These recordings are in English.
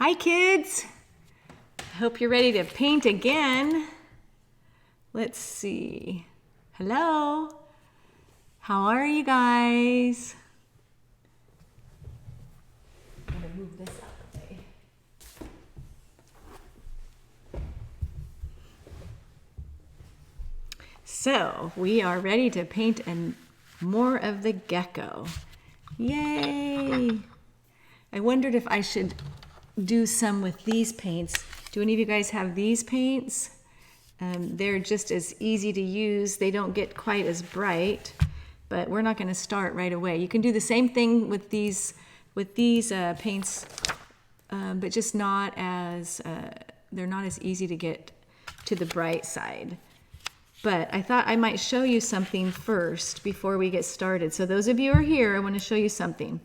Hi kids! I hope you're ready to paint again. Let's see. Hello? How are you guys? I'm gonna move this out of the way. So we are ready to paint more of the gecko. Yay! I wondered if I should do some with these paints. Do any of you guys have these paints? They're just as easy to use. They don't get quite as bright, but we're not going to start right away. You can do the same thing with these paints, but just not as they're not as easy to get to the bright side. But I thought I might show you something first before we get started. So those of you who are here, I want to show you something.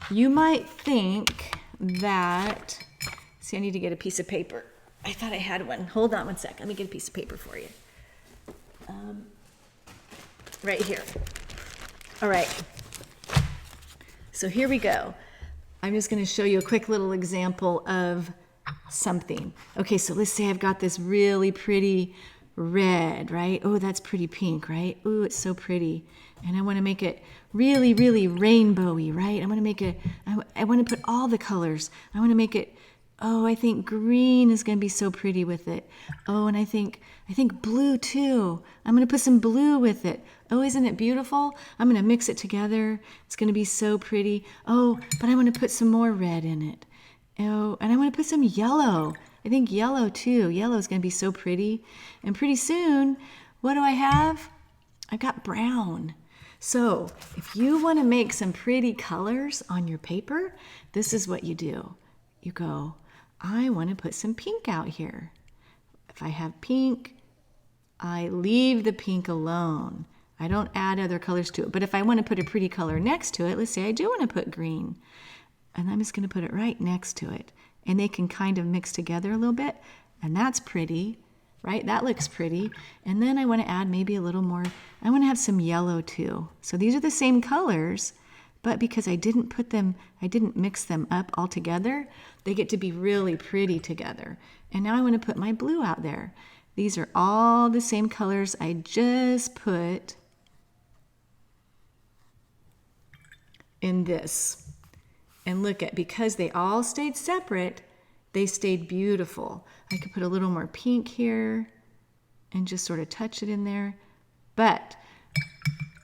You might think that, see, I need to get a piece of paper. I thought I had one. Hold on one sec. Let me get a piece of paper for you. Right here. All right. So here we go. I'm just going to show you a quick little example of something. Okay, so let's say I've got this really pretty red, right? Oh, that's pretty pink, right? Oh, it's so pretty. And I want to make it really, really rainbowy, right? I want to make it, I want to put all the colors. I want to make it, oh, I think green is going to be so pretty with it. Oh, and I think blue too. I'm going to put some blue with it. Oh, isn't it beautiful? I'm going to mix it together. It's going to be so pretty. Oh, but I want to put some more red in it. Oh, and I want to put some yellow. I think yellow too. Yellow is going to be so pretty. And pretty soon, what do I have? I've got brown. So if you want to make some pretty colors on your paper, this is what you do. You go, I want to put some pink out here. If I have pink, I leave the pink alone. I don't add other colors to it. But if I want to put a pretty color next to it, let's say I do want to put green. And I'm just going to put it right next to it. And they can kind of mix together a little bit. And that's pretty, right? That looks pretty. And then I want to add maybe a little more. I want to have some yellow too. So these are the same colors, but because I didn't mix them up all together, they get to be really pretty together. And now I want to put my blue out there. These are all the same colors I just put in this. And look at, because they all stayed separate, they stayed beautiful. I could put a little more pink here and just sort of touch it in there. But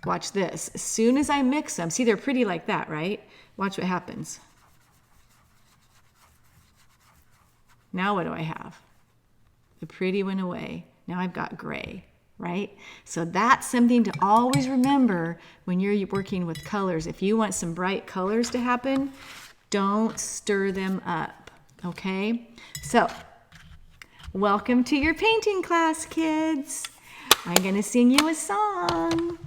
watch this. As soon as I mix them, see, they're pretty like that, right? Watch what happens. Now what do I have? The pretty went away. Now I've got gray, right? So that's something to always remember when you're working with colors. If you want some bright colors to happen, don't stir them up, okay? So, welcome to your painting class, kids. I'm gonna sing you a song.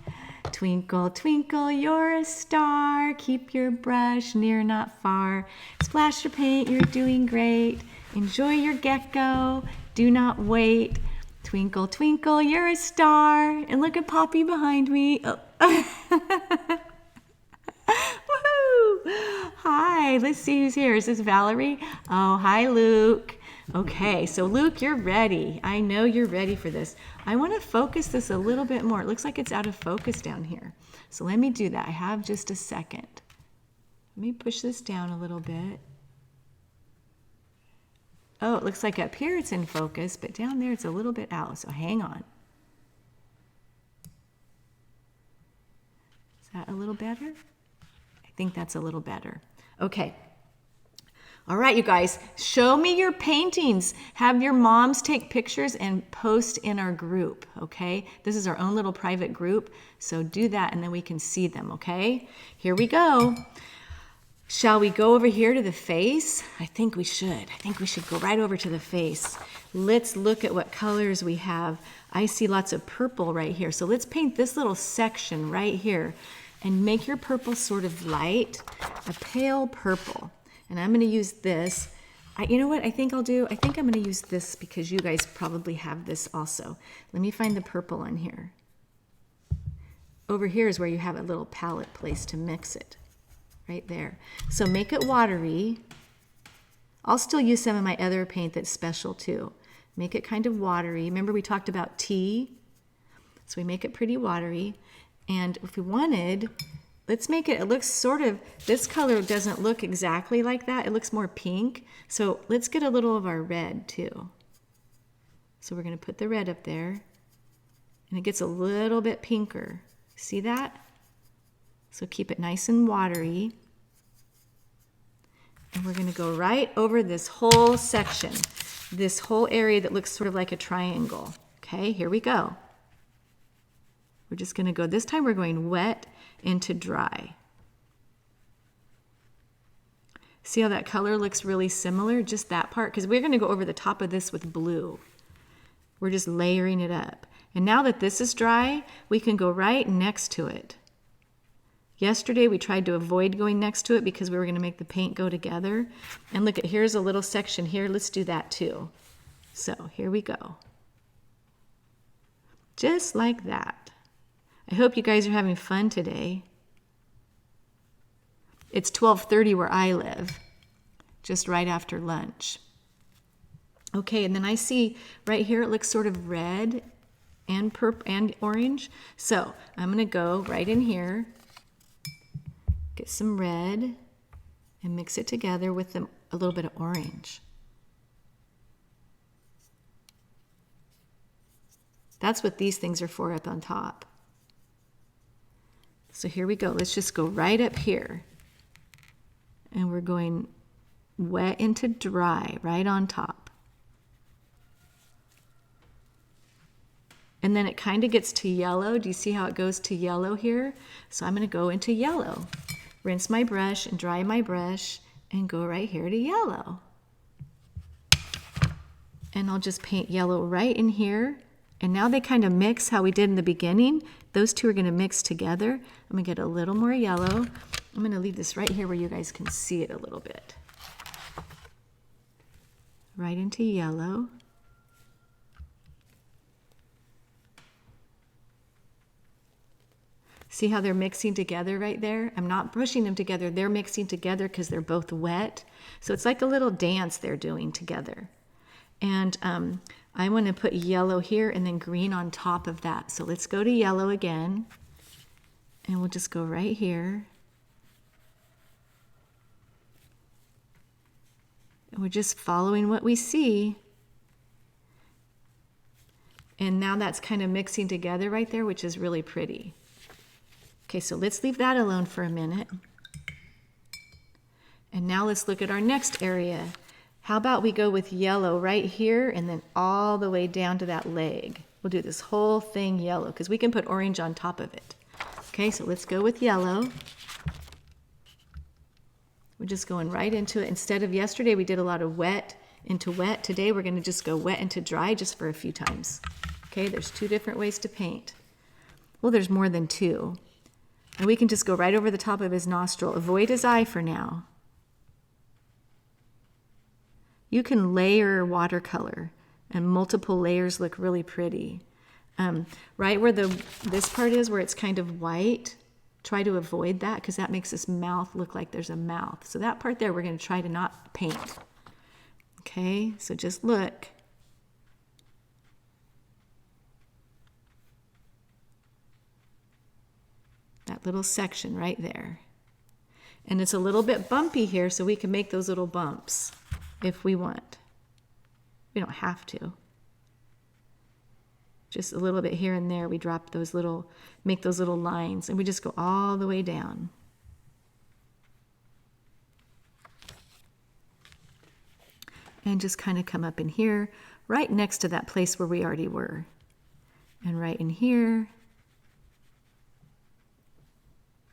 Twinkle, twinkle, you're a star. Keep your brush near, not far. Splash your paint, you're doing great. Enjoy your gecko, do not wait. Twinkle, twinkle, you're a star. And look at Poppy behind me. Oh. Woohoo! Hi, let's see who's here. Is this Valerie? Oh, hi, Luke. Okay, so Luke, you're ready. I know you're ready for this. I want to focus this a little bit more. It looks like it's out of focus down here. So let me do that. I have just a second. Let me push this down a little bit. Oh, it looks like up here it's in focus, but down there it's a little bit out, so hang on. Is that a little better? I think that's a little better. Okay. All right, you guys, show me your paintings. Have your moms take pictures and post in our group, okay? This is our own little private group, so do that and then we can see them, okay? Here we go. Shall we go over here to the face? I think we should. I think we should go right over to the face. Let's look at what colors we have. I see lots of purple right here. So let's paint this little section right here and make your purple sort of light, a pale purple. And I'm going to use this. You know what I think I'll do? I think I'm going to use this because you guys probably have this also. Let me find the purple on here. Over here is where you have a little palette place to mix it. Right there. So make it watery. I'll still use some of my other paint that's special too. Make it kind of watery. Remember we talked about tea? So we make it pretty watery. And if we wanted, let's make it, it looks sort of, this color doesn't look exactly like that. It looks more pink. So let's get a little of our red too. So we're going to put the red up there. And it gets a little bit pinker. See that? So keep it nice and watery. And we're going to go right over this whole section, this whole area that looks sort of like a triangle. Okay, here we go. We're just going to go, this time we're going wet into dry. See how that color looks really similar? Just that part, because we're going to go over the top of this with blue. We're just layering it up. And now that this is dry, we can go right next to it. Yesterday we tried to avoid going next to it because we were going to make the paint go together. And look at, here's a little section here. Let's do that too. So here we go. Just like that. I hope you guys are having fun today. It's 12:30 where I live, just right after lunch. Okay, and then I see right here it looks sort of red and purple and orange. So I'm going to go right in here. Get some red and mix it together with a little bit of orange. That's what these things are for up on top. So here we go. Let's just go right up here. And we're going wet into dry right on top. And then it kind of gets to yellow. Do you see how it goes to yellow here? So I'm going to go into yellow. Rinse my brush and dry my brush and go right here to yellow. And I'll just paint yellow right in here. And now they kind of mix how we did in the beginning. Those two are going to mix together. I'm going to get a little more yellow. I'm going to leave this right here where you guys can see it a little bit. Right into yellow. See how they're mixing together right there? I'm not pushing them together. They're mixing together because they're both wet. So it's like a little dance they're doing together. And I want to put yellow here and then green on top of that. So let's go to yellow again. And we'll just go right here. And we're just following what we see. And now that's kind of mixing together right there, which is really pretty. Okay, so let's leave that alone for a minute. And now let's look at our next area. How about we go with yellow right here and then all the way down to that leg. We'll do this whole thing yellow because we can put orange on top of it. Okay, so let's go with yellow. We're just going right into it. Instead of yesterday, we did a lot of wet into wet. Today, we're going to just go wet into dry just for a few times. Okay, there's two different ways to paint. Well, there's more than two. And we can just go right over the top of his nostril. Avoid his eye for now. You can layer watercolor, and multiple layers look really pretty. Right where this part is, where it's kind of white, try to avoid that because that makes his mouth look like there's a mouth. So that part there, we're going to try to not paint. Okay, so just look. That little section right there. And it's a little bit bumpy here, so we can make those little bumps if we want. We don't have to. Just a little bit here and there, we drop those little, make those little lines, and we just go all the way down. And just kind of come up in here, right next to that place where we already were. And right in here.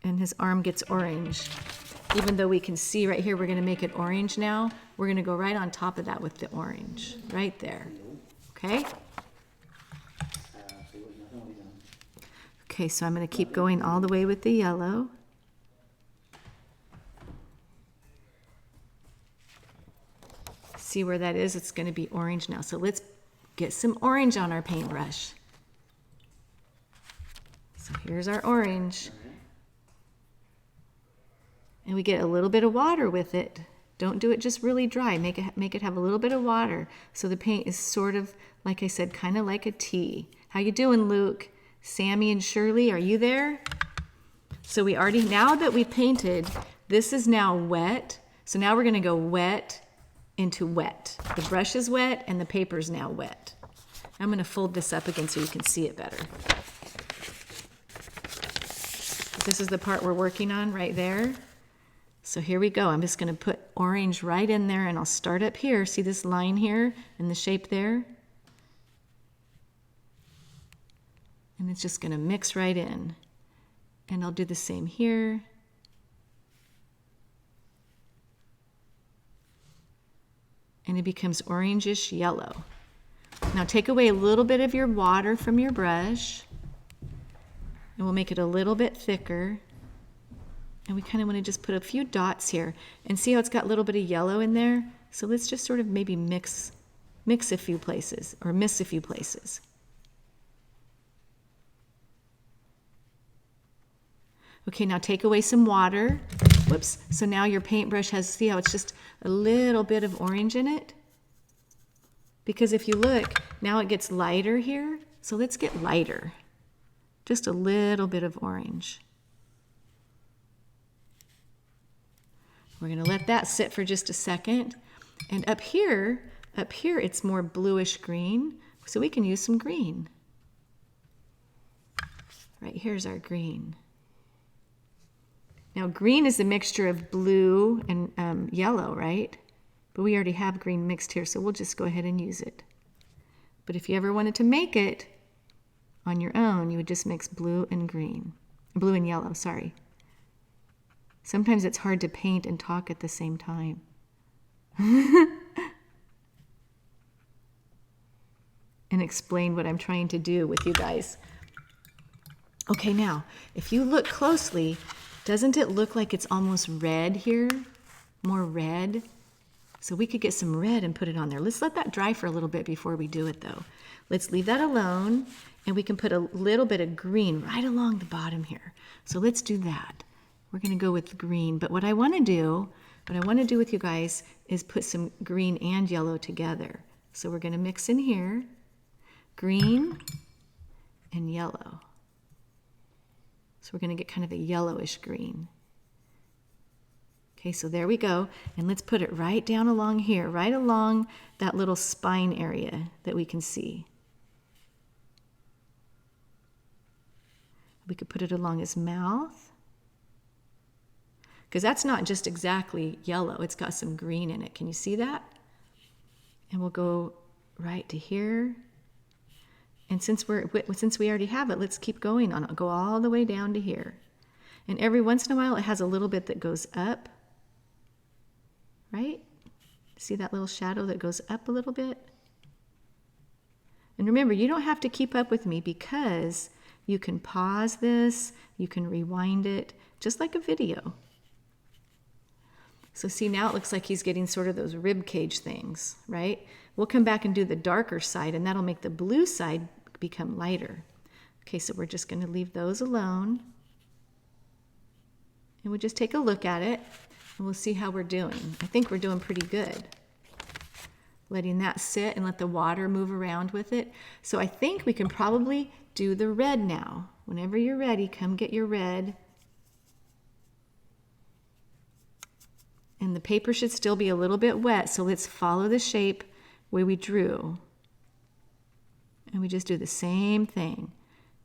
And his arm gets orange. Even though we can see right here, we're going to make it orange now. We're going to go right on top of that with the orange, right there. Okay? Okay, so I'm going to keep going all the way with the yellow. See where that is? It's going to be orange now. So let's get some orange on our paintbrush. So here's our orange. And we get a little bit of water with it. Don't do it just really dry. Make it have a little bit of water so the paint is sort of, like I said, kind of like a T. How you doing, Luke? Sammy and Shirley, are you there? So we already, now that we painted, this is now wet. So now we're going to go wet into wet. The brush is wet and the paper's now wet. I'm going to fold this up again so you can see it better. This is the part we're working on right there. So here we go. I'm just going to put orange right in there, and I'll start up here. See this line here and the shape there? And it's just going to mix right in. And I'll do the same here. And it becomes orangish yellow. Now take away a little bit of your water from your brush, and we'll make it a little bit thicker. And we kind of want to just put a few dots here. And see how it's got a little bit of yellow in there? So let's just sort of maybe mix a few places, or miss a few places. Okay, now take away some water. Whoops. So now your paintbrush has, see how it's just a little bit of orange in it? Because if you look, now it gets lighter here. So let's get lighter. Just a little bit of orange. We're going to let that sit for just a second. And up here it's more bluish green, so we can use some green. Right here's our green. Now green is a mixture of blue and yellow, right? But we already have green mixed here, so we'll just go ahead and use it. But if you ever wanted to make it on your own, you would just mix blue and green. Blue and yellow, sorry. Sometimes it's hard to paint and talk at the same time. And explain what I'm trying to do with you guys. Okay, now, if you look closely, doesn't it look like it's almost red here? More red? So we could get some red and put it on there. Let's let that dry for a little bit before we do it, though. Let's leave that alone, and we can put a little bit of green right along the bottom here. So let's do that. We're going to go with green, but what I want to do with you guys is put some green and yellow together. So we're going to mix in here green and yellow. So we're going to get kind of a yellowish green. Okay, so there we go. And let's put it right down along here, right along that little spine area that we can see. We could put it along his mouth, because that's not just exactly yellow. It's got some green in it. Can you see that? And we'll go right to here. And since we already have it, let's keep going on it. Go all the way down to here. And every once in a while, it has a little bit that goes up. Right? See that little shadow that goes up a little bit? And remember, you don't have to keep up with me, because you can pause this, you can rewind it, just like a video. So see, now it looks like he's getting sort of those rib cage things, right? We'll come back and do the darker side, and that'll make the blue side become lighter. Okay, so we're just going to leave those alone. And we'll just take a look at it, and we'll see how we're doing. I think we're doing pretty good. Letting that sit and let the water move around with it. So I think we can probably do the red now. Whenever you're ready, come get your red. And the paper should still be a little bit wet, so let's follow the shape where we drew. And we just do the same thing.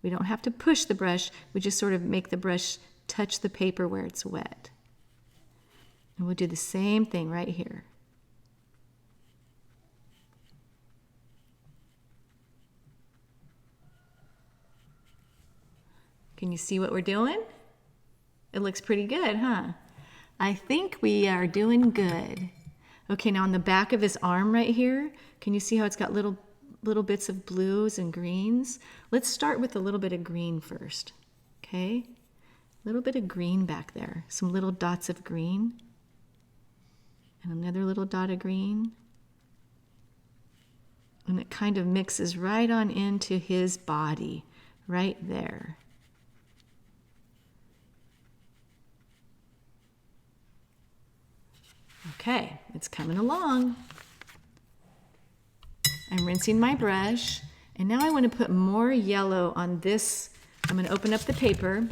We don't have to push the brush, we just sort of make the brush touch the paper where it's wet. And we'll do the same thing right here. Can you see what we're doing? It looks pretty good, huh? I think we are doing good. Okay, now on the back of his arm right here, can you see how it's got little bits of blues and greens? Let's start with a little bit of green first, okay? A little bit of green back there, some little dots of green, and another little dot of green. And it kind of mixes right on into his body, right there. Okay, it's coming along. I'm rinsing my brush, and now I want to put more yellow on this. I'm going to open up the paper.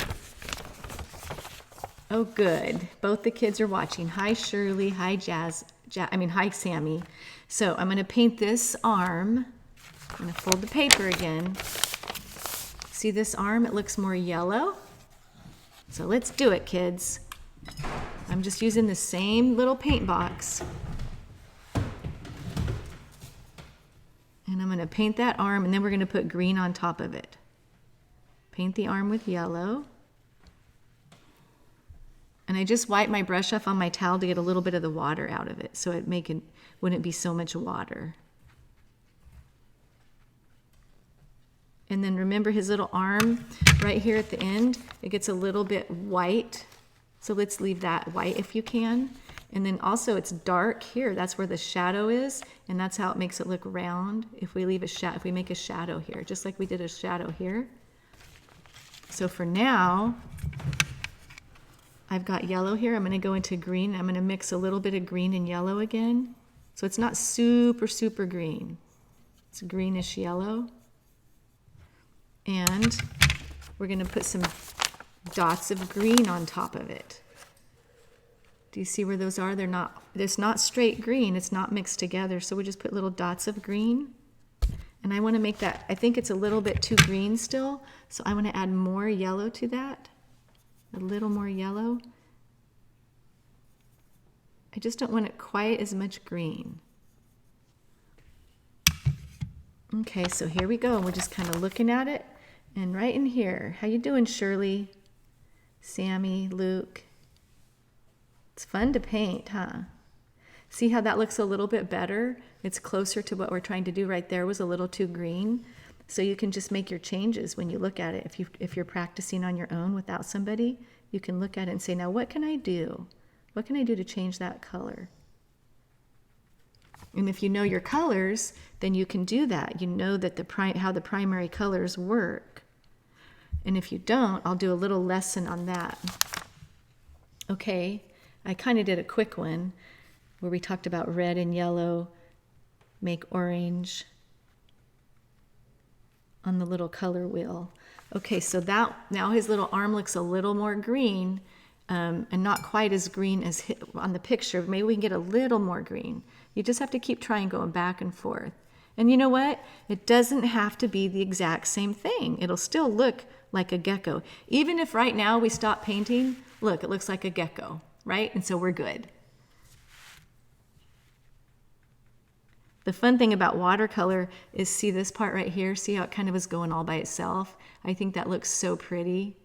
Oh, good. Both the kids are watching. Hi, Shirley. Hi, hi, Sammy. So I'm going to paint this arm. I'm going to fold the paper again. See this arm? It looks more yellow. So let's do it, kids. I'm just using the same little paint box. And I'm going to paint that arm, and then we're going to put green on top of it. Paint the arm with yellow. And I just wipe my brush off on my towel to get a little bit of the water out of it, so it wouldn't be so much water. And then remember his little arm right here at the end, it gets a little bit white. So let's leave that white if you can. And then also it's dark here. That's where the shadow is, and that's how it makes it look round. If we make a shadow here, just like we did a shadow here. So for now, I've got yellow here. I'm going to go into green. I'm going to mix a little bit of green and yellow again. So it's not super, super green. It's greenish yellow. And we're going to put some dots of green on top of it. Do you see where those are? It's not straight green. It's not mixed together. So we just put little dots of green. And I want to make that, I think it's a little bit too green still. So I want to add more yellow to that. A little more yellow. I just don't want it quite as much green. Okay, so here we go. And we're just kind of looking at it. And right in here, how you doing, Shirley? Sammy, Luke. It's fun to paint, huh? See how that looks a little bit better? It's closer to what we're trying to do. Right there was a little too green. So you can just make your changes when you look at it. If you're practicing on your own without somebody, you can look at it and say, now what can I do? What can I do to change that color? And if you know your colors, then you can do that. You know that how the primary colors work. And if you don't, I'll do a little lesson on that. Okay, I kind of did a quick one where we talked about red and yellow, make orange on the little color wheel. Okay, so now his little arm looks a little more green, and not quite as green as on the picture. Maybe we can get a little more green. You just have to keep trying, going back and forth. And you know what? It doesn't have to be the exact same thing. It'll still look like a gecko. Even if right now we stop painting, look, it looks like a gecko, right? And so we're good. The fun thing about watercolor is, see this part right here? See how it kind of is going all by itself? I think that looks so pretty.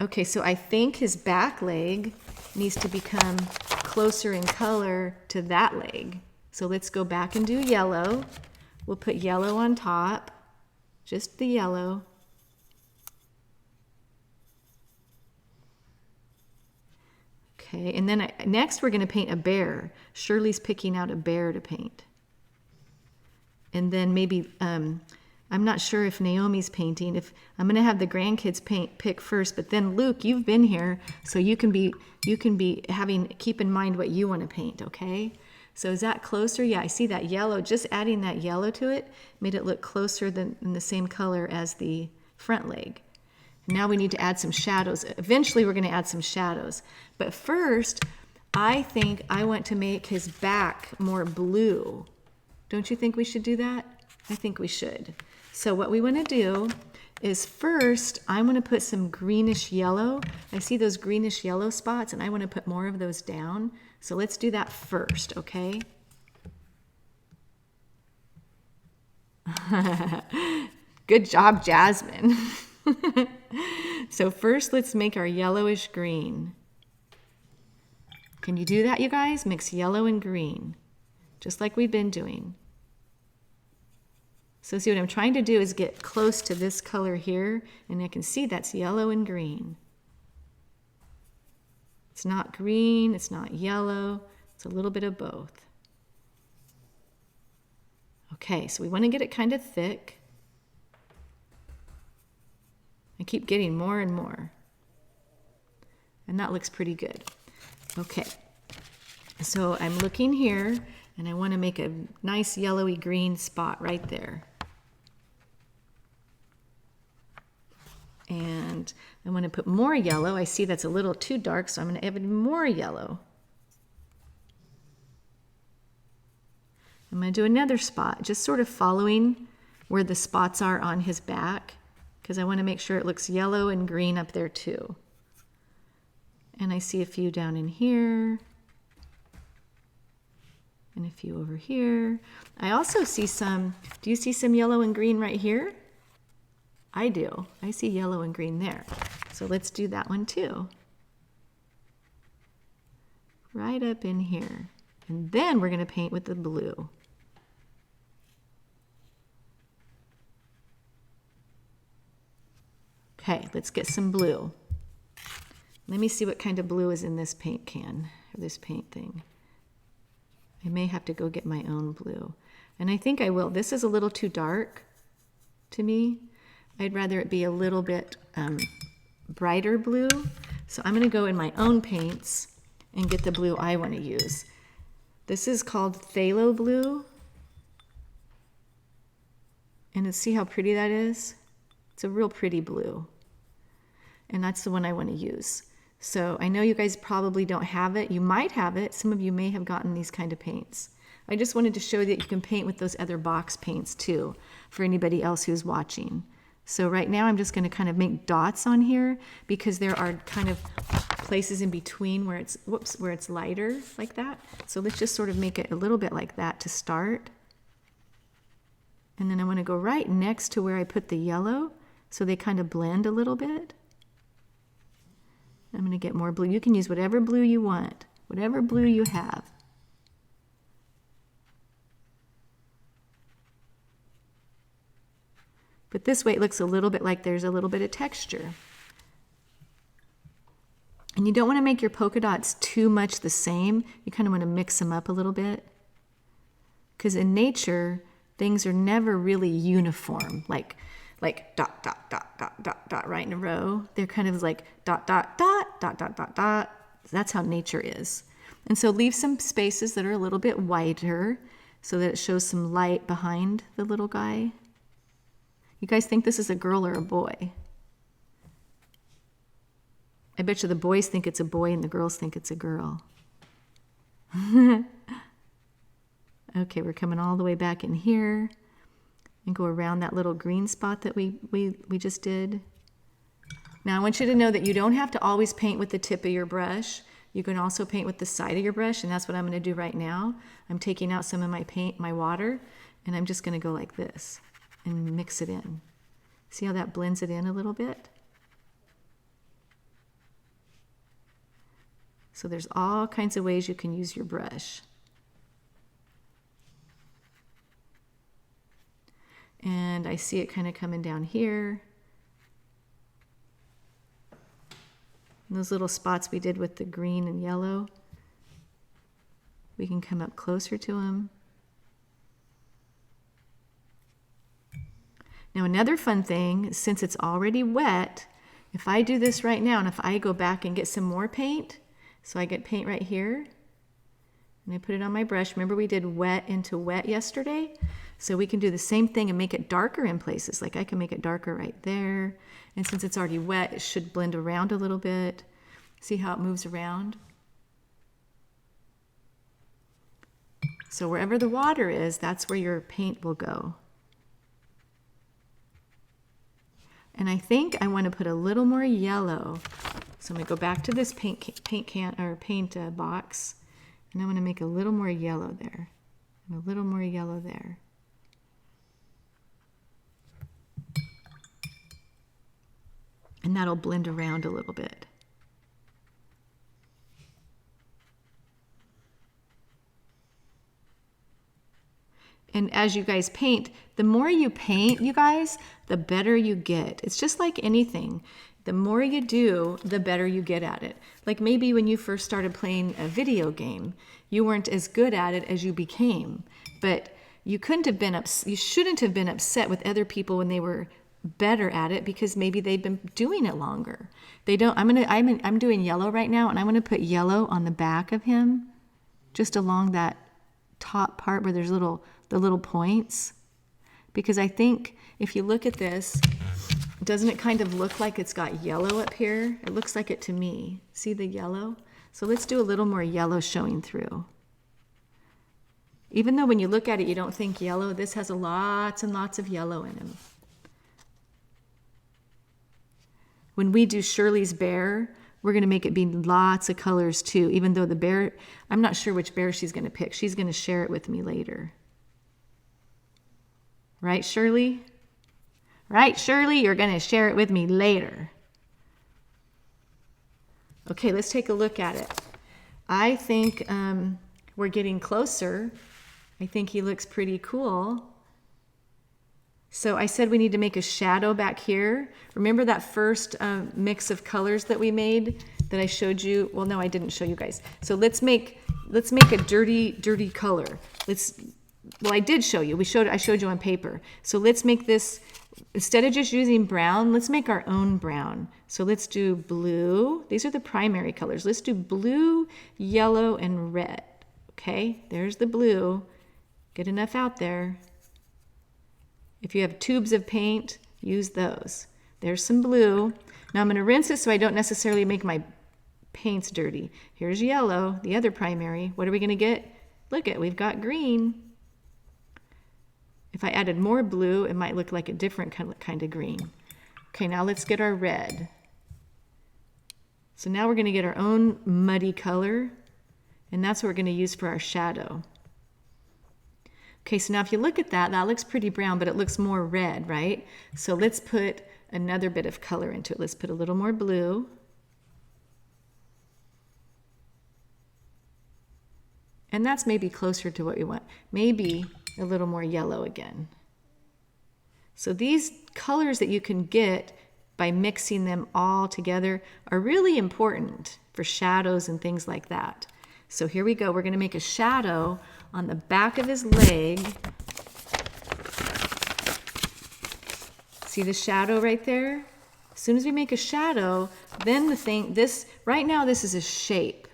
Okay, so I think his back leg needs to become closer in color to that leg. So let's go back and do yellow. We'll put yellow on top, just the yellow. Okay, and then next we're going to paint a bear. Shirley's picking out a bear to paint. And then maybe, I'm not sure if Naomi's painting. If I'm going to have the grandkids pick first, but then Luke, you've been here, so you can be keep in mind what you want to paint, okay? So is that closer? Yeah, I see that yellow. Just adding that yellow to it made it look closer than in the same color as the front leg. Now we need to add some shadows. Eventually we're going to add some shadows. But first, I think I want to make his back more blue. Don't you think we should do that? I think we should. So what we want to do is first, I want to put some greenish yellow. I see those greenish yellow spots, and I want to put more of those down. So let's do that first, okay? Good job, Jasmine. So first, let's make our yellowish green. Can you do that, you guys? Mix yellow and green, just like we've been doing. So see, what I'm trying to do is get close to this color here, and I can see that's yellow and green. It's not green, it's not yellow, it's a little bit of both. Okay, so we want to get it kind of thick. I keep getting more and more. And that looks pretty good. Okay, so I'm looking here and I want to make a nice yellowy green spot right there. And I want to put more yellow. I see that's a little too dark, so I'm going to add more yellow. I'm going to do another spot, just sort of following where the spots are on his back, because I want to make sure it looks yellow and green up there too. And I see a few down in here, and a few over here. I also see some, do you see some yellow and green right here? I do. I see yellow and green there. So let's do that one too. Right up in here. And then we're going to paint with the blue. Okay, let's get some blue. Let me see what kind of blue is in this paint can, or this paint thing. I may have to go get my own blue. And I think I will. This is a little too dark to me. I'd rather it be a little bit brighter blue. So I'm going to go in my own paints and get the blue I want to use. This is called phthalo blue. And see how pretty that is? It's a real pretty blue. And that's the one I want to use. So I know you guys probably don't have it. You might have it. Some of you may have gotten these kind of paints. I just wanted to show you that you can paint with those other box paints too, for anybody else who's watching. So right now I'm just going to kind of make dots on here because there are kind of places in between where it's, where it's lighter like that. So let's just sort of make it a little bit like that to start. And then I want to go right next to where I put the yellow so they kind of blend a little bit. I'm going to get more blue. You can use whatever blue you want, whatever blue you have. But this way it looks a little bit like there's a little bit of texture. And you don't want to make your polka dots too much the same. You kind of want to mix them up a little bit. Because in nature, things are never really uniform, like dot, dot, dot, dot, dot, dot, right in a row. They're kind of like dot, dot, dot, dot, dot, dot, dot. That's how nature is. And so leave some spaces that are a little bit wider so that it shows some light behind the little guy. You guys think this is a girl or a boy? I bet you the boys think it's a boy and the girls think it's a girl. Okay, we're coming all the way back in here and go around that little green spot that we just did. Now I want you to know that you don't have to always paint with the tip of your brush. You can also paint with the side of your brush, and that's what I'm going to do right now. I'm taking out some of my paint, my water, and I'm just going to go like this and mix it in. See how that blends it in a little bit? So there's all kinds of ways you can use your brush. And I see it kind of coming down here. And those little spots we did with the green and yellow, we can come up closer to them. Now another fun thing, since it's already wet, if I do this right now and if I go back and get some more paint, so I get paint right here, and I put it on my brush. Remember we did wet into wet yesterday? So we can do the same thing and make it darker in places. Like I can make it darker right there. And since it's already wet, it should blend around a little bit. See how it moves around? So wherever the water is, that's where your paint will go. And I think I want to put a little more yellow. So I'm going to go back to this paint box, and I'm going to make a little more yellow there, and a little more yellow there. And that'll blend around a little bit. And as you guys paint, the more you paint, you guys, the better you get. It's just like anything. The more you do, the better you get at it. Like maybe when you first started playing a video game, you weren't as good at it as you became. But you couldn't have been you shouldn't have been upset with other people when they were better at it because maybe they've been doing it longer. They don't, I'm doing yellow right now, and I'm going to put yellow on the back of him, just along that top part where there's the little points. Because I think if you look at this, doesn't it kind of look like it's got yellow up here? It looks like it to me. See the yellow? So let's do a little more yellow showing through. Even though when you look at it, you don't think yellow, this has lots and lots of yellow in him. When we do Shirley's bear, we're going to make it be lots of colors too, even though the bear, I'm not sure which bear she's going to pick. She's going to share it with me later. Right, Shirley? Right, Shirley? You're going to share it with me later. Okay, let's take a look at it. I think we're getting closer. I think he looks pretty cool. So I said we need to make a shadow back here. Remember that first mix of colors that we made that I showed you? Well, no, I didn't show you guys. So let's make a dirty color. Well, I did show you. I showed you on paper. So let's make this, instead of just using brown, let's make our own brown. So let's do blue. These are the primary colors. Let's do blue, yellow, and red. Okay, there's the blue. Get enough out there. If you have tubes of paint, use those. There's some blue. Now I'm going to rinse it so I don't necessarily make my paints dirty. Here's yellow, the other primary. What are we going to get? Look at, we've got green. If I added more blue, it might look like a different kind of green. Okay, now let's get our red. So now we're going to get our own muddy color, and that's what we're going to use for our shadow. Okay, so now if you look at that, that looks pretty brown, but it looks more red, right? So let's put another bit of color into it. Let's put a little more blue. And that's maybe closer to what we want. Maybe a little more yellow again. So these colors that you can get by mixing them all together are really important for shadows and things like that. So here we go. We're going to make a shadow on the back of his leg. See the shadow right there? As soon as we make a shadow, then right now this is a shape.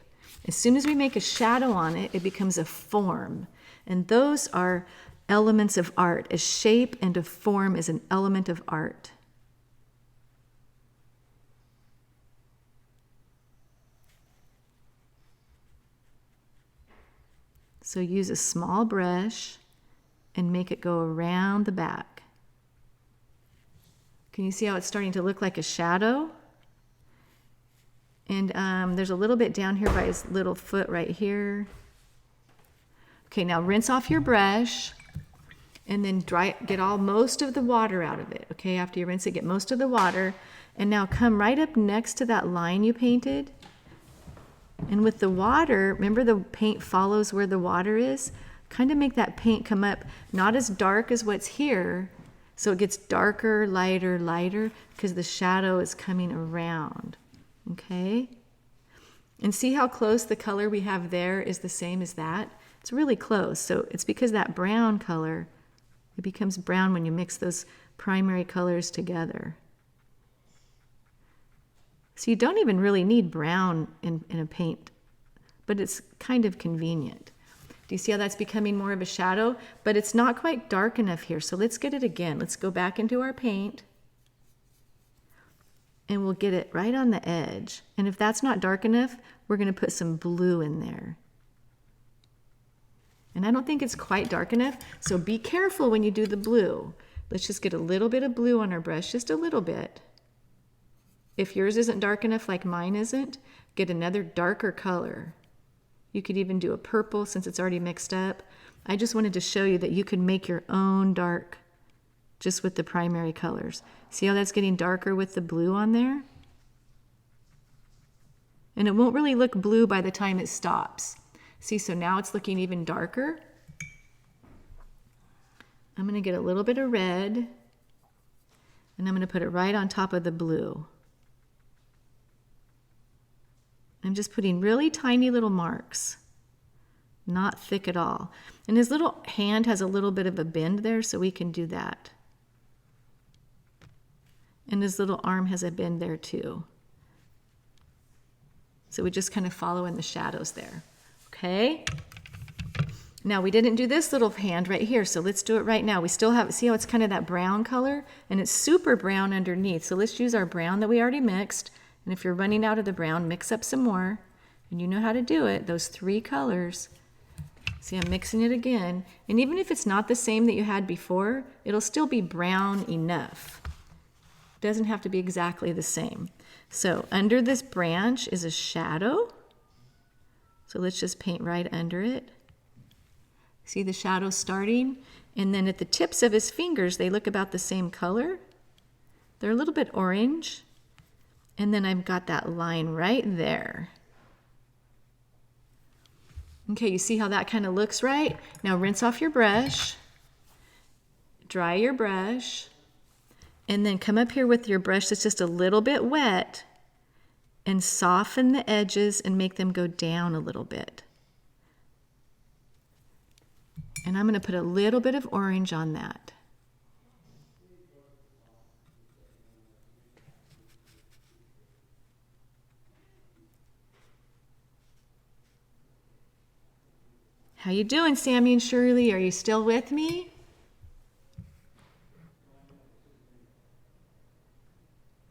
As soon as we make a shadow on it, it becomes a form. And those are elements of art. A shape and a form is an element of art. So use a small brush and make it go around the back. Can you see how it's starting to look like a shadow? And there's a little bit down here by his little foot right here. Okay, now rinse off your brush and then get most of the water out of it. Okay, after you rinse it, get most of the water. And now come right up next to that line you painted. And with the water, remember the paint follows where the water is? Kind of make that paint come up, not as dark as what's here, so it gets darker, lighter, lighter, because the shadow is coming around. Okay? And see how close the color we have there is the same as that? It's really close. So it's because that brown color, it becomes brown when you mix those primary colors together. So you don't even really need brown in a paint, but it's kind of convenient. Do you see how that's becoming more of a shadow? But it's not quite dark enough here, so let's get it again. Let's go back into our paint, and we'll get it right on the edge. And if that's not dark enough, we're going to put some blue in there. And I don't think it's quite dark enough, so be careful when you do the blue. Let's just get a little bit of blue on our brush, just a little bit. If yours isn't dark enough like mine isn't, get another darker color. You could even do a purple since it's already mixed up. I just wanted to show you that you can make your own dark just with the primary colors. See how that's getting darker with the blue on there? And it won't really look blue by the time it stops. See, so now it's looking even darker. I'm going to get a little bit of red, and I'm going to put it right on top of the blue. I'm just putting really tiny little marks, not thick at all. And his little hand has a little bit of a bend there, so we can do that. And his little arm has a bend there too. So we just kind of follow in the shadows there. Okay? Now we didn't do this little hand right here, so let's do it right now. We still have, see how it's kind of that brown color? And it's super brown underneath. So let's use our brown that we already mixed. And if you're running out of the brown, mix up some more. And you know how to do it, those 3 colors. See, I'm mixing it again. And even if it's not the same that you had before, it'll still be brown enough. It doesn't have to be exactly the same. So under this branch is a shadow. So let's just paint right under it. See the shadow starting? And then at the tips of his fingers, they look about the same color. They're a little bit orange. And then I've got that line right there. Okay, you see how that kind of looks, right? Now rinse off your brush. Dry your brush. And then come up here with your brush that's just a little bit wet and soften the edges and make them go down a little bit. And I'm going to put a little bit of orange on that. How you doing, Sammy and Shirley? Are you still with me?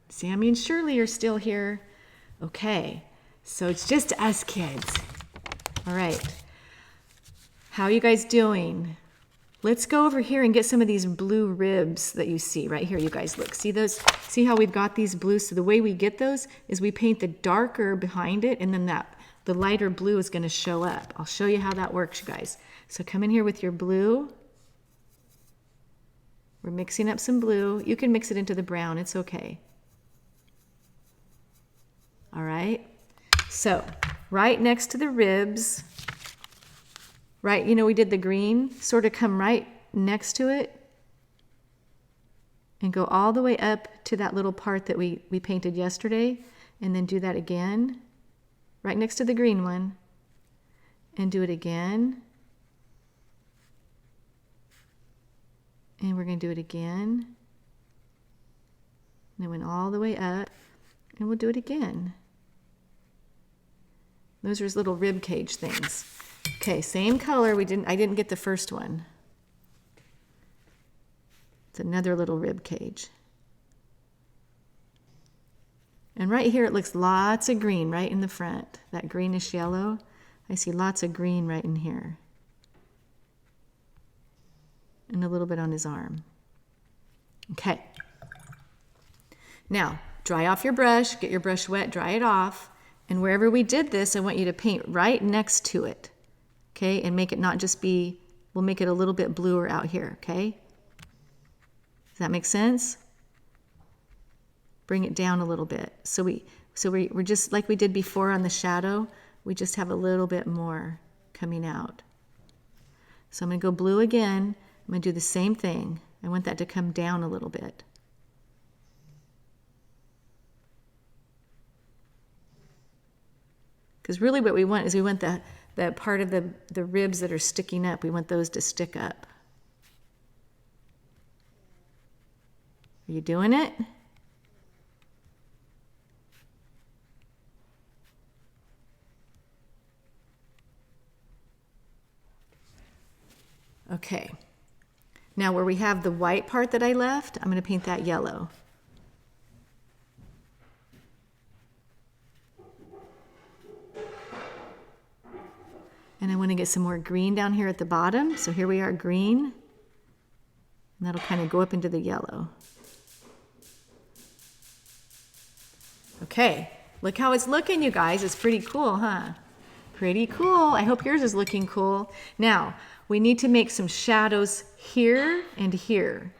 Sammy and Shirley are still here. Okay, so it's just us kids. All right. How are you guys doing? Let's go over here and get some of these blue ribs that you see right here. You guys look, see those? See how we've got these blues? So the way we get those is we paint the darker behind it, and then the lighter blue is going to show up. I'll show you how that works, you guys. So come in here with your blue. We're mixing up some blue. You can mix it into the brown, it's okay. All right, so right next to the ribs, right, you know, we did the green, sort of come right next to it and go all the way up to that little part that we painted yesterday, and then do that again, right next to the green one, and do it again. And we're going to do it again. And it went all the way up, and we'll do it again. Those are his little rib cage things. Okay, same color. I didn't get the first one. It's another little rib cage. And right here it looks lots of green right in the front. That greenish yellow. I see lots of green right in here. And a little bit on his arm. Okay. Now, dry off your brush. Get your brush wet, dry it off. And wherever we did this, I want you to paint right next to it. Okay, and make it not just be, we'll make it a little bit bluer out here, okay? Does that make sense? Bring it down a little bit. So we're just like we did before on the shadow, we just have a little bit more coming out. So I'm going to go blue again. I'm going to do the same thing. I want that to come down a little bit. Because really what we want is we want the part of the ribs that are sticking up, we want those to stick up. Are you doing it? Okay. Now where we have the white part that I left, I'm going to paint that yellow. And I want to get some more green down here at the bottom. So here we are, green. And that'll kind of go up into the yellow. Okay, look how it's looking, you guys. It's pretty cool, huh? Pretty cool. I hope yours is looking cool. Now, we need to make some shadows here and here.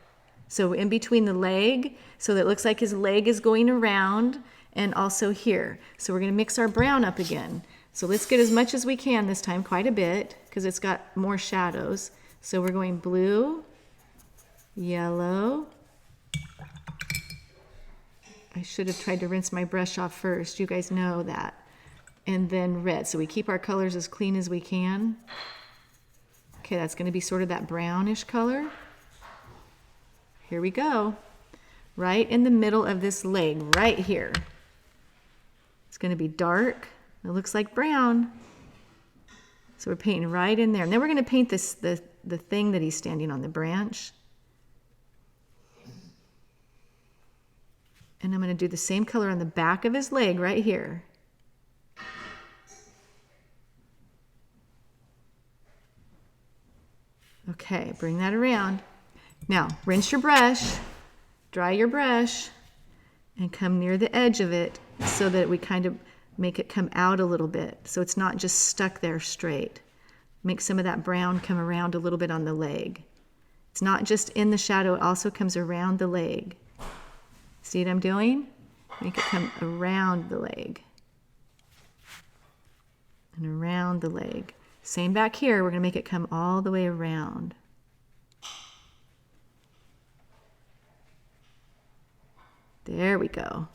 So in between the leg, so that it looks like his leg is going around, and also here. So we're going to mix our brown up again. So let's get as much as we can this time, quite a bit, because it's got more shadows. So we're going blue, yellow. I should have tried to rinse my brush off first. You guys know that. And then red. So we keep our colors as clean as we can. Okay, that's going to be sort of that brownish color. Here we go. right in the middle of this leg, right here. It's going to be dark. It looks like brown. So we're painting right in there. And then we're going to paint this the thing that he's standing on, the branch. And I'm going to do the same color on the back of his leg right here. Okay, bring that around. Now, rinse your brush, dry your brush, and come near the edge of it so that we kind of make it come out a little bit so it's not just stuck there straight. Make some of that brown come around a little bit on the leg. It's not just in the shadow, it also comes around the leg. See what I'm doing? Make it come around the leg. And around the leg. Same back here, we're going to make it come all the way around. There we go.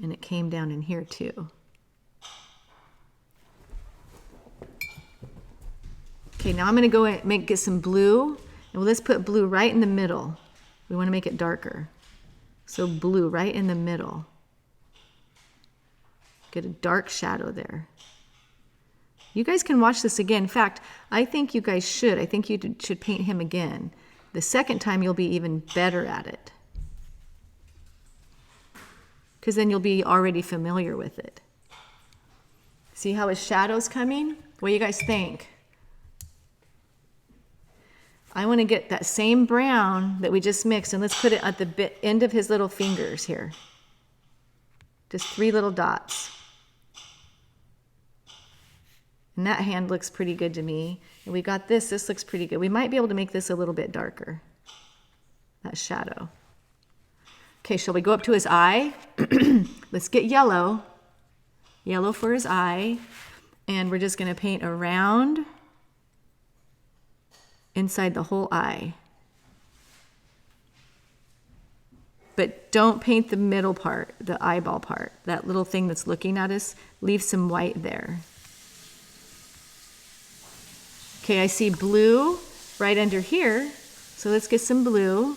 And it came down in here too. Okay, now I'm going to go and get some blue. And let's put blue right in the middle. We want to make it darker. So blue right in the middle. Get a dark shadow there. You guys can watch this again. In fact, I think you guys should. I think you should paint him again. The second time you'll be even better at it. Because then you'll be already familiar with it. See how his shadow's coming? What do you guys think? I want to get that same brown that we just mixed, and let's put it at the end of his little fingers here. Just 3 little dots. And that hand looks pretty good to me. And we got this. This looks pretty good. We might be able to make this a little bit darker. That shadow. Okay, shall we go up to his eye? Let's get yellow. Yellow for his eye. And we're just going to paint around inside the whole eye. But don't paint the middle part, the eyeball part. That little thing that's looking at us, leave some white there. Okay, I see blue right under here. So let's get some blue.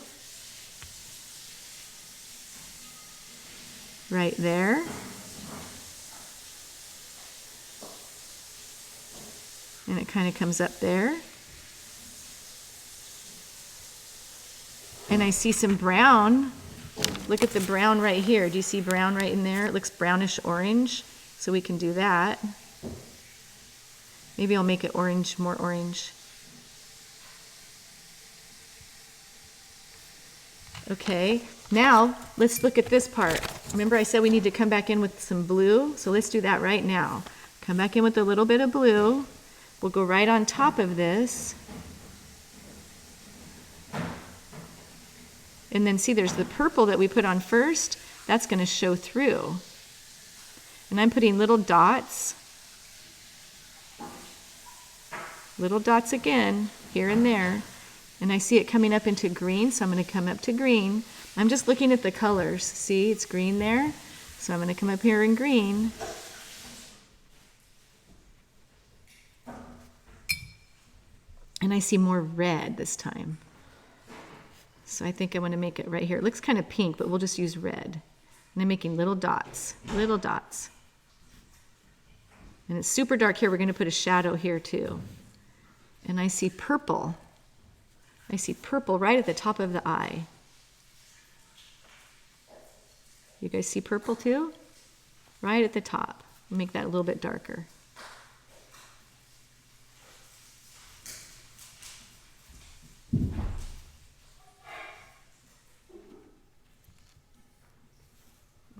Right there. And it kind of comes up there. And I see some brown. Look at the brown right here. Do you see brown right in there? It looks brownish orange. So we can do that. Maybe I'll make it orange, more orange. Okay, now let's look at this part. Remember I said we need to come back in with some blue? So let's do that right now. Come back in with a little bit of blue. We'll go right on top of this. And then see, there's the purple that we put on first. That's going to show through. And I'm putting little dots. Little dots again, here and there. And I see it coming up into green, so I'm going to come up to green. I'm just looking at the colors. See, it's green there. So I'm going to come up here in green. And I see more red this time. So I think I want to make it right here. It looks kind of pink, but we'll just use red. And I'm making little dots, little dots. And it's super dark here. We're going to put a shadow here too. And I see purple. I see purple right at the top of the eye. You guys see purple too? Right at the top. Make that a little bit darker.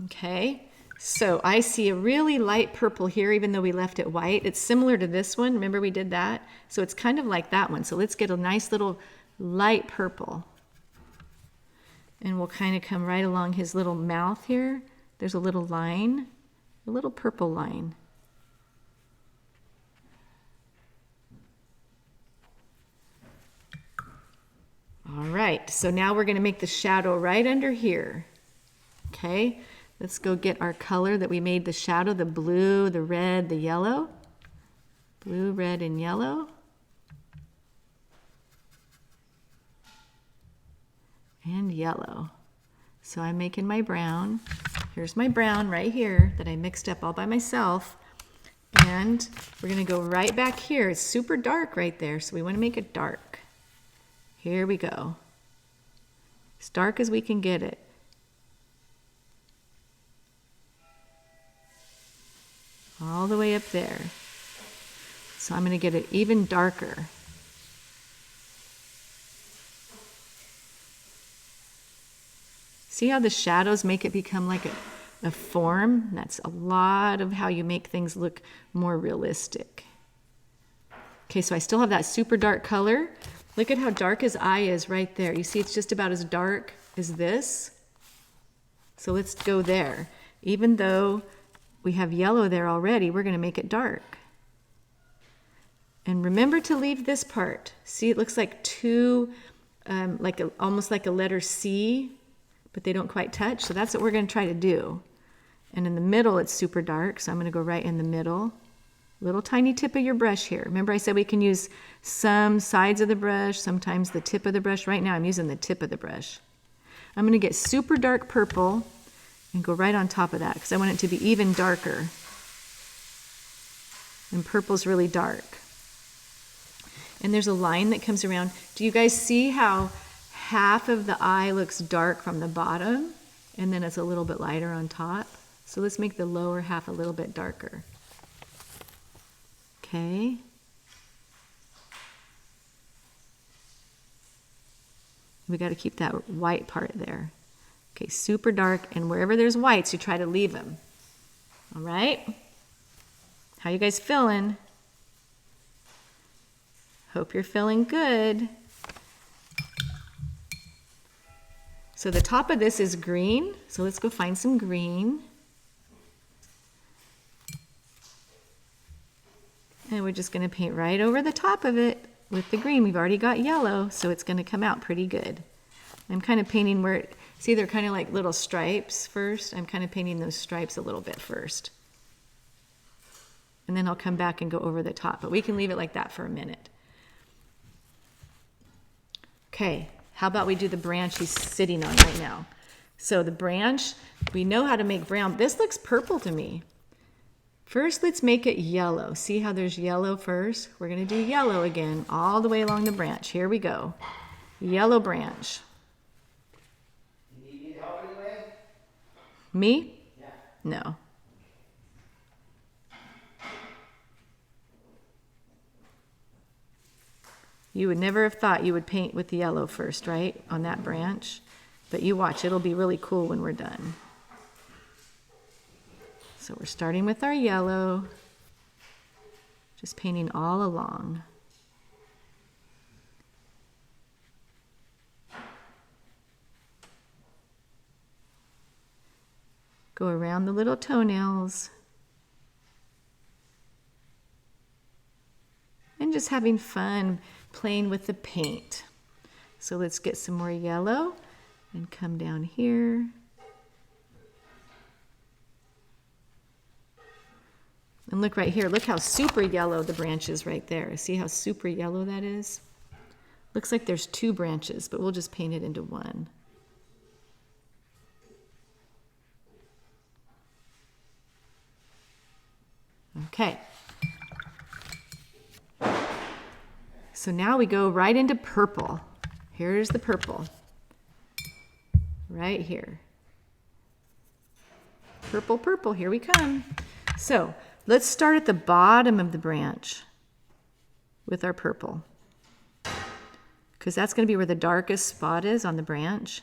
Okay, so I see a really light purple here, even though we left it white. It's similar to this one. Remember we did that? So it's kind of like that one. So let's get a nice little light purple. And we'll kind of come right along his little mouth here. There's a little line, a little purple line. All right, so now we're going to make the shadow right under here. Okay, let's go get our color that we made the shadow, the blue, the red, the yellow. Blue, red, and yellow. And yellow. So I'm making my brown. Here's my brown right here that I mixed up all by myself. And we're gonna go right back here. It's super dark right there, so we wanna make it dark. Here we go. As dark as we can get it. All the way up there. So I'm gonna get it even darker. See how the shadows make it become like a form? That's a lot of how you make things look more realistic. Okay, so I still have that super dark color. Look at how dark his eye is right there. You see it's just about as dark as this. So let's go there. Even though we have yellow there already, we're gonna make it dark. And remember to leave this part. See, it looks like two, almost like a letter C, but they don't quite touch. So that's what we're gonna try to do. And in the middle, it's super dark. So I'm gonna go right in the middle. Little tiny tip of your brush here. Remember I said we can use some sides of the brush, sometimes the tip of the brush. Right now I'm using the tip of the brush. I'm gonna get super dark purple and go right on top of that because I want it to be even darker. And purple's really dark. And there's a line that comes around. Do you guys see how half of the eye looks dark from the bottom and then it's a little bit lighter on top? So let's make the lower half a little bit darker. Okay. We got to keep that white part there. Okay, super dark, and wherever there's whites, you try to leave them. All right? How you guys feeling? Hope you're feeling good. So the top of this is green, so let's go find some green. And we're just going to paint right over the top of it with the green. We've already got yellow, so it's going to come out pretty good. I'm kind of painting where, see they're kind of like little stripes first. I'm kind of painting those stripes a little bit first. And then I'll come back and go over the top, but we can leave it like that for a minute. Okay, how about we do the branch he's sitting on right now? So the branch, we know how to make brown. This looks purple to me. First, let's make it yellow. See how there's yellow first? We're gonna do yellow again, all the way along the branch. Here we go. Yellow branch. You need help anyway? Me? Yeah. No. You would never have thought you would paint with the yellow first, right? On that branch. But you watch, it'll be really cool when we're done. So we're starting with our yellow, just painting all along. Go around the little toenails. And just having fun playing with the paint. So let's get some more yellow and come down here. And look right here, look how super yellow the branch is right there. See how super yellow that is? Looks like there's two branches, but we'll just paint it into one. Okay. So now we go right into purple. Here's the purple. Right here. Purple, purple, here we come. So let's start at the bottom of the branch with our purple, because that's going to be where the darkest spot is on the branch,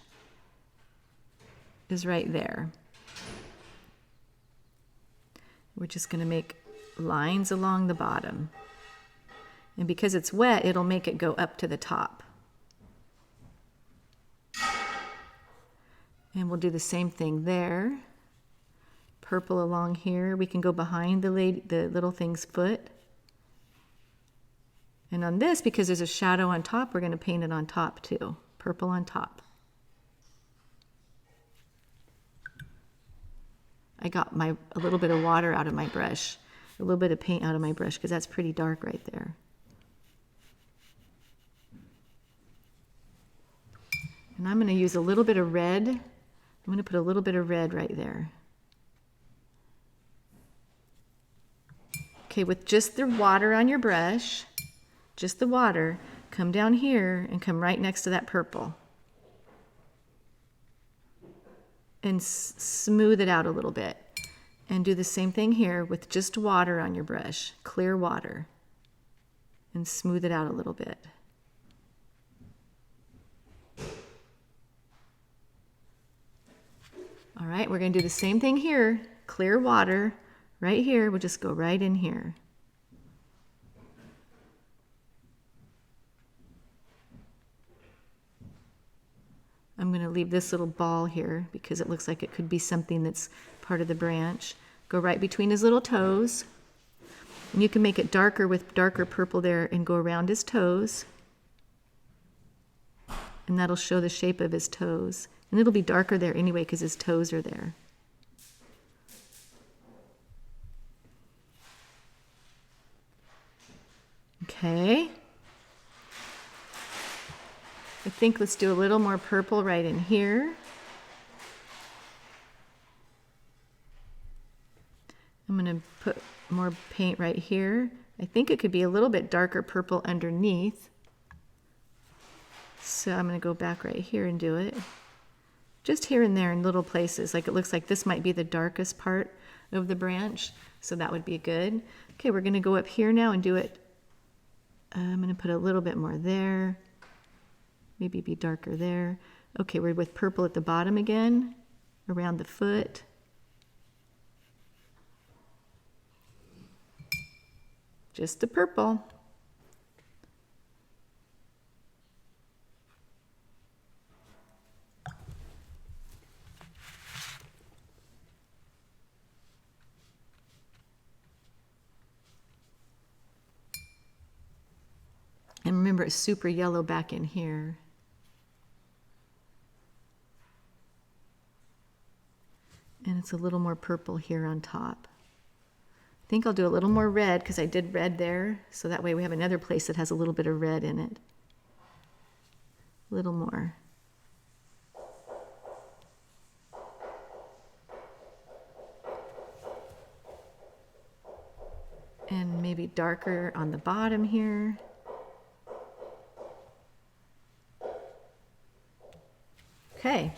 is right there. We're just going to make lines along the bottom. And because it's wet, it'll make it go up to the top. And we'll do the same thing there. Purple along here. We can go behind the little thing's foot. And on this, because there's a shadow on top, we're going to paint it on top too. Purple on top. I got a little bit of water out of my brush, a little bit of paint out of my brush, because that's pretty dark right there. And I'm going to use a little bit of red. I'm going to put a little bit of red right there. Okay, with just the water on your brush, just the water, come down here and come right next to that purple. And smooth it out a little bit. And do the same thing here with just water on your brush, clear water. And smooth it out a little bit. All right, we're going to do the same thing here. Clear water right here. We'll just go right in here. I'm going to leave this little ball here because it looks like it could be something that's part of the branch. Go right between his little toes. And you can make it darker with darker purple there and go around his toes. And that'll show the shape of his toes. And it'll be darker there anyway because his toes are there. Okay. I think let's do a little more purple right in here. I'm going to put more paint right here. I think it could be a little bit darker purple underneath. So I'm going to go back right here and do it. Just here and there in little places. Like it looks like this might be the darkest part of the branch. So that would be good. Okay, we're going to go up here now and do it. I'm going to put a little bit more there. Maybe be darker there. Okay, we're with purple at the bottom again, around the foot. Just the purple. And remember, it's super yellow back in here. And it's a little more purple here on top. I think I'll do a little more red because I did red there. So that way we have another place that has a little bit of red in it. A little more. And maybe darker on the bottom here. Okay.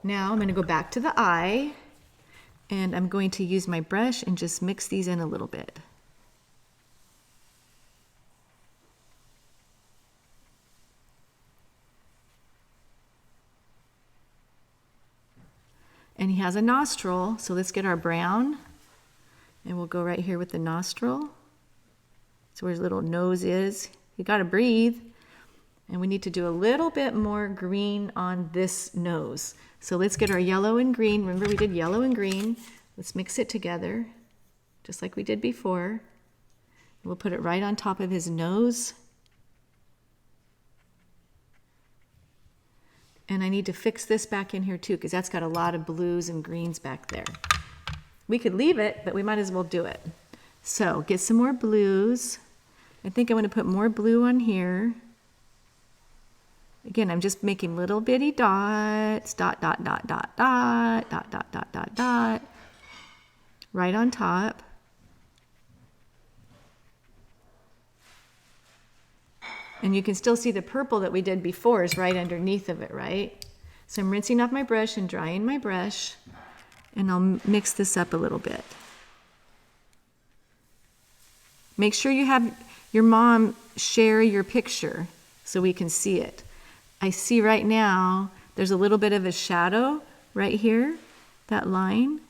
Now I'm going to go back to the eye, and I'm going to use my brush and just mix these in a little bit. And he has a nostril, so let's get our brown, and we'll go right here with the nostril. So where his little nose is. You got to breathe. And we need to do a little bit more green on this nose. So let's get our yellow and green. Remember we did yellow and green. Let's mix it together, just like we did before. We'll put it right on top of his nose. And I need to fix this back in here too, because that's got a lot of blues and greens back there. We could leave it, but we might as well do it. So get some more blues. I think I'm going to put more blue on here. Again, I'm just making little bitty dots, dot, dot, dot, dot, dot, dot, dot, dot, dot, dot, right on top. And you can still see the purple that we did before is right underneath of it, right? So I'm rinsing off my brush and drying my brush, and I'll mix this up a little bit. Make sure you have your mom share your picture so we can see it. I see right now there's a little bit of a shadow right here, that line.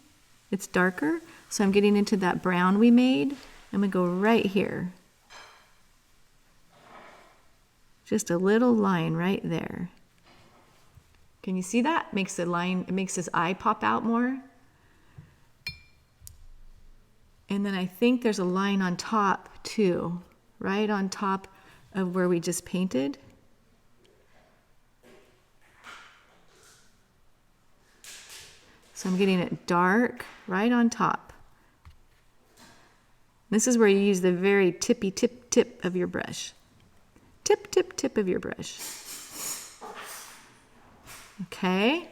It's darker, so I'm getting into that brown we made. I'm going to go right here. Just a little line right there. Can you see that? Makes the line, it makes his eye pop out more. And then I think there's a line on top too, right on top of where we just painted. So I'm getting it dark right on top. This is where you use the very tippy tip of your brush. Tip of your brush. Okay.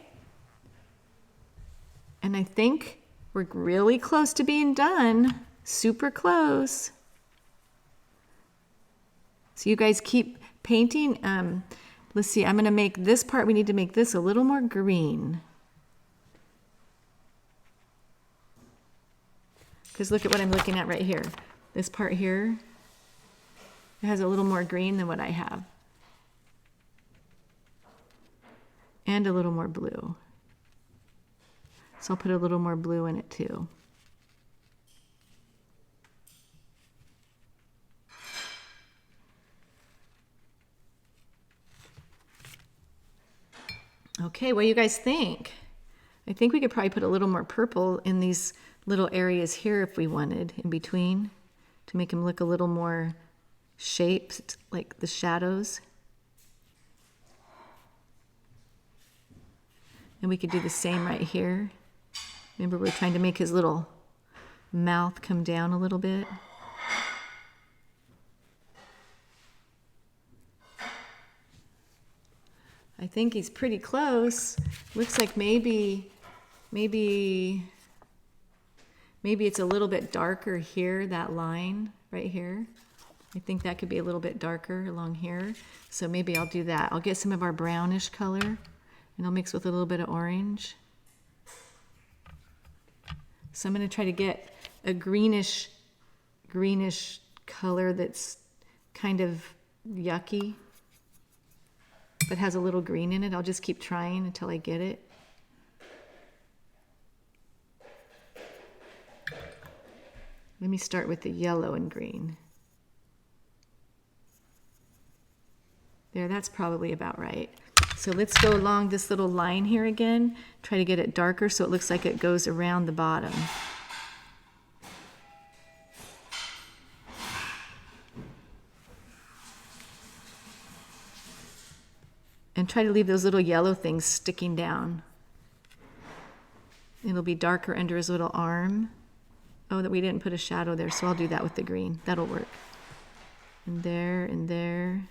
And I think we're really close to being done. Super close. So you guys keep painting. Let's see, I'm gonna make this part, we need to make this a little more green. Because look at what I'm looking at right here. This part here, it has a little more green than what I have. And a little more blue. So I'll put a little more blue in it too. Okay, what do you guys think? I think we could probably put a little more purple in these little areas here if we wanted, in between, to make them look a little more shaped, like the shadows. And we could do the same right here. Remember, we're trying to make his little mouth come down a little bit. I think he's pretty close. Looks like maybe it's a little bit darker here, that line right here. I think that could be a little bit darker along here. So maybe I'll do that. I'll get some of our brownish color and I'll mix with a little bit of orange. So I'm going to try to get a greenish color that's kind of yucky, but has a little green in it. I'll just keep trying until I get it. Let me start with the yellow and green. There, that's probably about right. So let's go along this little line here again, try to get it darker so it looks like it goes around the bottom. And try to leave those little yellow things sticking down. It'll be darker under his little arm. Oh, that we didn't put a shadow there, so I'll do that with the green. That'll work. And there, and there.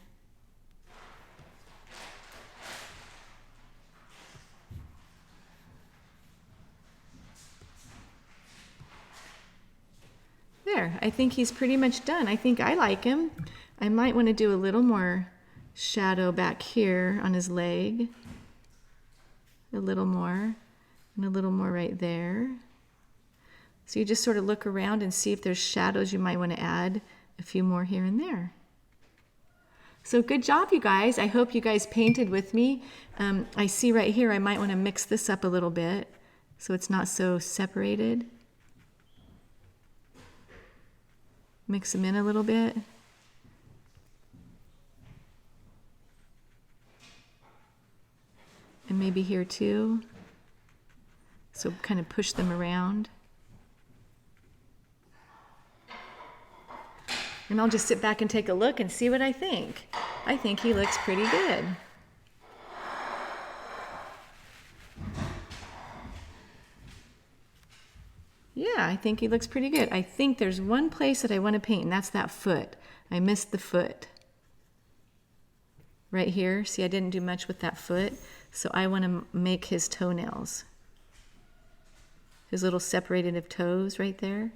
There, I think he's pretty much done. I think I like him. I might want to do a little more shadow back here on his leg. A little more, and a little more right there. So you just sort of look around and see if there's shadows you might want to add a few more here and there. So good job, you guys. I hope you guys painted with me. I see right here I might want to mix this up a little bit so it's not so separated. Mix them in a little bit. And maybe here too. So kind of push them around. And I'll just sit back and take a look and see what I think. I think he looks pretty good. Yeah, I think he looks pretty good. I think there's one place that I want to paint, and that's that foot. I missed the foot. Right here, see I didn't do much with that foot, so I want to make his toenails. His little separated of toes right there.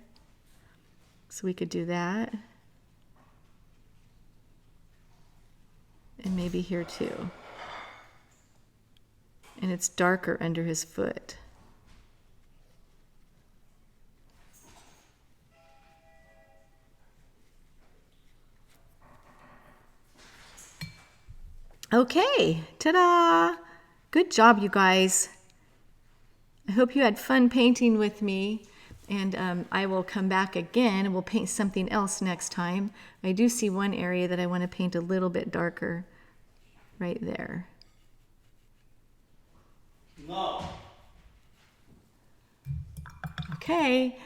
So we could do that. And maybe here too. And it's darker under his foot. Okay, ta-da! Good job, you guys. I hope you had fun painting with me, and I will come back again and we'll paint something else next time. I do see one area that I want to paint a little bit darker right there. No. Okay,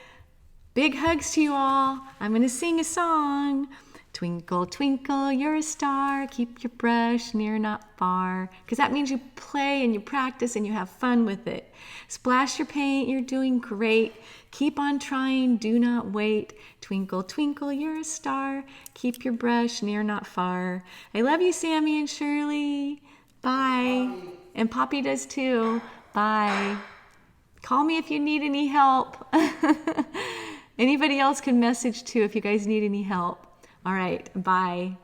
big hugs to you all. I'm going to sing a song. Twinkle, twinkle, you're a star, keep your brush near, not far. Because that means you play and you practice and you have fun with it. Splash your paint, you're doing great. Keep on trying, do not wait. Twinkle, twinkle, you're a star, keep your brush near, not far. I love you, Sammy and Shirley. Bye. And Poppy does too. Bye. Call me if you need any help. Anybody else can message too if you guys need any help. All right, bye.